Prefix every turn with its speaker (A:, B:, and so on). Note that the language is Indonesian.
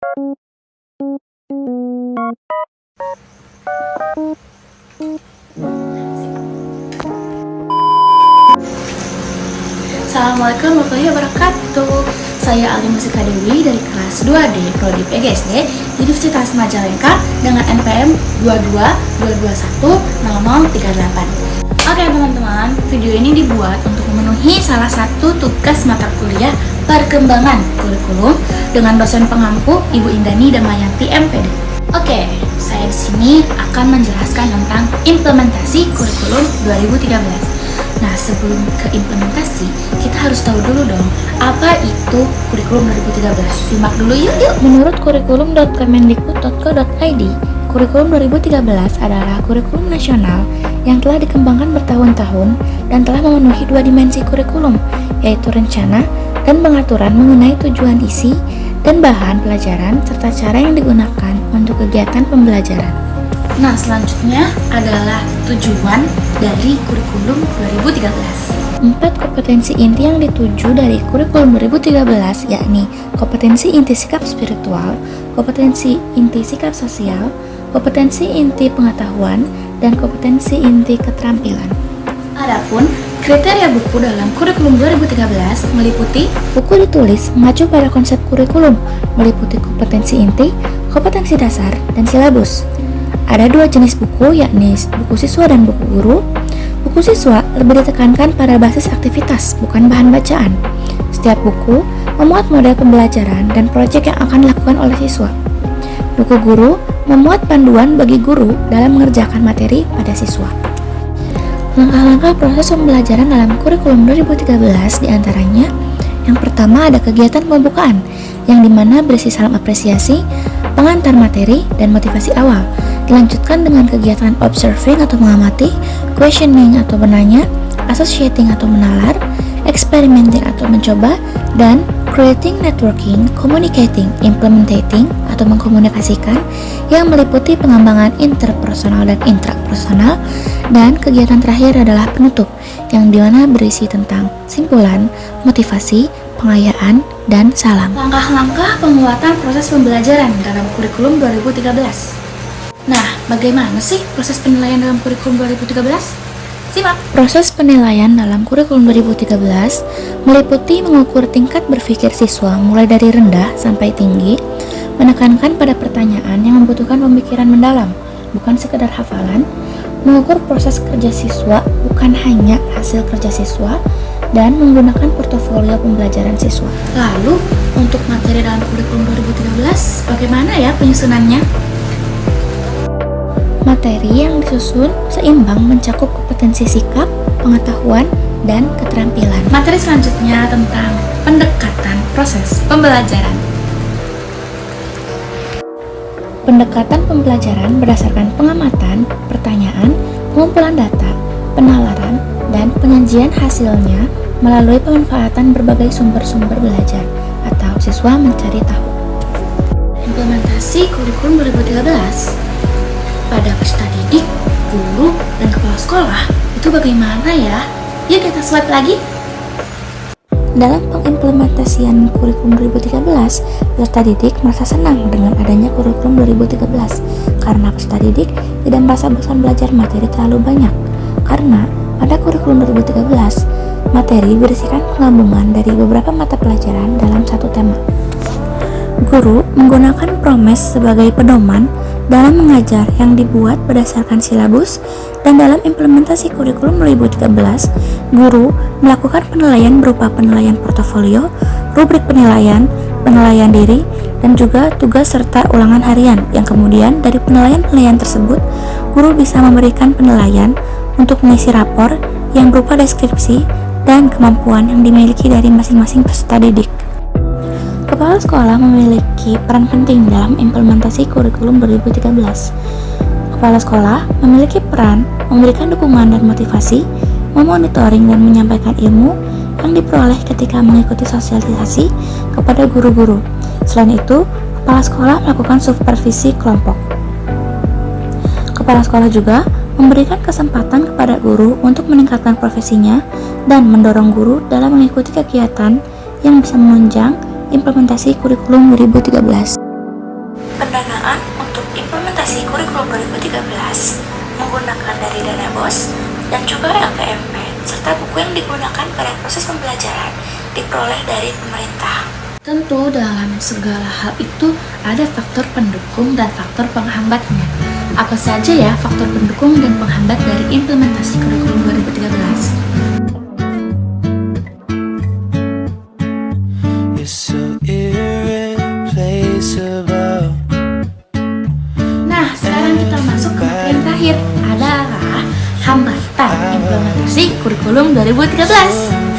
A: Assalamualaikum warahmatullahi wabarakatuh. Saya Ali Musika Dewi dari kelas 2D Prodi PGSD Universitas Majalengka dengan NPM 2222100038. Oke teman-teman, video ini dibuat untuk memenuhi salah satu tugas mata kuliah perkembangan kurikulum dengan dosen pengampu Ibu Indani Damayanti MPD. Oke, saya di sini akan menjelaskan tentang implementasi kurikulum 2013. Nah, sebelum ke implementasi, kita harus tahu dulu dong, apa itu kurikulum 2013. Simak dulu yuk. Menurut kurikulum.kemendikbud.go.id, kurikulum 2013 adalah kurikulum nasional yang telah dikembangkan bertahun-tahun dan telah memenuhi dua dimensi kurikulum, yaitu rencana dan pengaturan mengenai tujuan isi dan bahan pelajaran serta cara yang digunakan untuk kegiatan pembelajaran. Nah, selanjutnya adalah tujuan dari kurikulum 2013. 4 kompetensi inti yang dituju dari kurikulum 2013 yakni kompetensi inti sikap spiritual, kompetensi inti sikap sosial, kompetensi inti pengetahuan, dan kompetensi inti keterampilan. Adapun kriteria buku dalam kurikulum 2013 meliputi buku ditulis mengacu pada konsep kurikulum, meliputi kompetensi inti, kompetensi dasar, dan silabus. Ada dua jenis buku, yakni buku siswa dan buku guru. Buku siswa lebih ditekankan pada basis aktivitas, bukan bahan bacaan. Setiap buku memuat model pembelajaran dan proyek yang akan dilakukan oleh siswa. Buku guru memuat panduan bagi guru dalam mengerjakan materi pada siswa. Langkah-langkah proses pembelajaran dalam kurikulum 2013 diantaranya: yang pertama ada kegiatan pembukaan, yang dimana berisi salam apresiasi, pengantar materi, dan motivasi awal. Dilanjutkan dengan kegiatan observing atau mengamati, questioning atau menanya, associating atau menalar, experimenting atau mencoba, dan creating, networking, communicating, implementing atau mengkomunikasikan, yang meliputi pengembangan interpersonal dan intrapersonal. Dan kegiatan terakhir adalah penutup, yang dimana berisi tentang simpulan, motivasi, pengayaan, dan salam. Langkah-langkah penguatan proses pembelajaran dalam kurikulum 2013. Nah, bagaimana sih proses penilaian dalam kurikulum 2013? Simak. Proses penilaian dalam kurikulum 2013 meliputi mengukur tingkat berpikir siswa mulai dari rendah sampai tinggi, menekankan pada pertanyaan yang membutuhkan pemikiran mendalam, bukan sekedar hafalan, mengukur proses kerja siswa, bukan hanya hasil kerja siswa, dan menggunakan portofolio pembelajaran siswa. Lalu, untuk materi dalam kurikulum 2013, bagaimana ya penyusunannya? Materi yang disusun seimbang mencakup kompetensi sikap, pengetahuan, dan keterampilan. Materi selanjutnya tentang pendekatan proses pembelajaran. Pendekatan pembelajaran berdasarkan pengamatan, pertanyaan, pengumpulan data, penalaran, dan penyajian hasilnya melalui pemanfaatan berbagai sumber-sumber belajar atau siswa mencari tahu. Implementasi kurikulum 2013 pada peserta didik, guru, dan kepala sekolah itu bagaimana ya? Yuk kita swipe lagi. Dalam pengimplementasian kurikulum 2013, peserta didik merasa senang dengan adanya kurikulum 2013 karena peserta didik tidak merasa bosan belajar materi terlalu banyak. Karena pada kurikulum 2013, materi berisikan penggabungan dari beberapa mata pelajaran dalam satu tema. Guru menggunakan PROMES sebagai pedoman dalam mengajar yang dibuat berdasarkan silabus, dan dalam implementasi kurikulum 2013, guru melakukan penilaian berupa penilaian portofolio, rubrik penilaian, penilaian diri, dan juga tugas serta ulangan harian, yang kemudian dari penilaian-penilaian tersebut, guru bisa memberikan penilaian untuk mengisi rapor yang berupa deskripsi dan kemampuan yang dimiliki dari masing-masing peserta didik. Kepala sekolah memiliki peran penting dalam implementasi kurikulum 2013. Kepala sekolah memiliki peran memberikan dukungan dan motivasi, memonitoring dan menyampaikan ilmu yang diperoleh ketika mengikuti sosialisasi kepada guru-guru. Selain itu, kepala sekolah melakukan supervisi kelompok. Kepala sekolah juga memberikan kesempatan kepada guru untuk meningkatkan profesinya dan mendorong guru dalam mengikuti kegiatan yang bisa menunjang implementasi kurikulum 2013. implementasi kurikulum 2013 menggunakan dari dana BOS dan juga LKMP, serta buku yang digunakan pada proses pembelajaran diperoleh dari pemerintah. Tentu dalam segala hal itu ada faktor pendukung dan faktor penghambatnya. Apa saja ya faktor pendukung dan penghambat dari implementasi kurikulum 2013? Nah, sekarang kita masuk ke materi yang terakhir adalah hambatan implementasi kurikulum 2013.